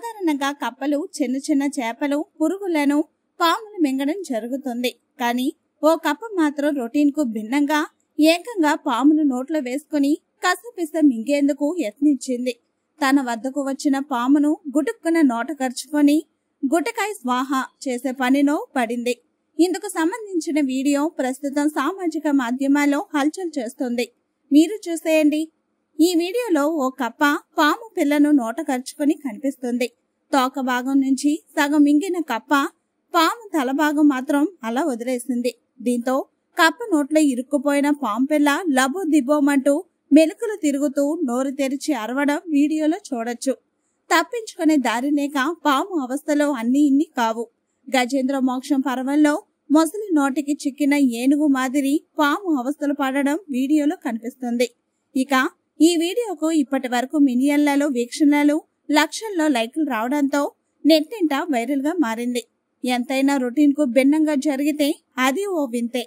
సాధారణంగా కప్పలు చిన్న చిన్న చేపలు, పురుగులను, పాములు మింగడం జరుగుతుంది. కానీ ఓ కప్ప మాత్రం రొటీన్ కు భిన్నంగా ఏకంగా పామును నోట్లో వేసుకుని కసపిస మింగేందుకు యత్నించింది. తన వద్దకు వచ్చిన పామును గుటుక్కున నోట కరుచుకొని గుటకాయ స్వాహ చేసే పనిలో పడింది. ఇందుకు సంబంధించిన వీడియో ప్రస్తుతం సామాజిక మాధ్యమాల్లో హల్చల్ చేస్తుంది. మీరు చూసేయండి. ఈ వీడియోలో ఓ కప్ప పాము పిల్లను నోట కరుచుకొని కనిపిస్తుంది. తోక భాగం నుంచి సగం మింగిన కప్ప పాము తల భాగం మాత్రం అలా వదిలేసింది. దీంతో కప్ప నోట్లో ఇరుక్కుపోయిన పాము పిల్ల లబో దిబ్బోమంటూ మెలుకలు తిరుగుతూ నోరు తెరిచి అరవడం వీడియోలో చూడొచ్చు. తప్పించుకునే దారి లేక పాము అవస్థలో అన్ని ఇన్ని కావు. గజేంద్ర మోక్షం పర్వంలో మొసలి నోటికి చిక్కిన ఏనుగు మాదిరి పాము అవస్థలు పడడం వీడియోలో కనిపిస్తుంది. ఇక ఈ వీడియోకు ఇప్పటి వరకు మిలియన్లలో వీక్షణలు, లక్షల్లో లైకులు రావడంతో నెట్టింట వైరల్ గా మారింది. ఎంతైనా రొటీన్ కు భిన్నంగా జరిగితే అది ఓ వింతే.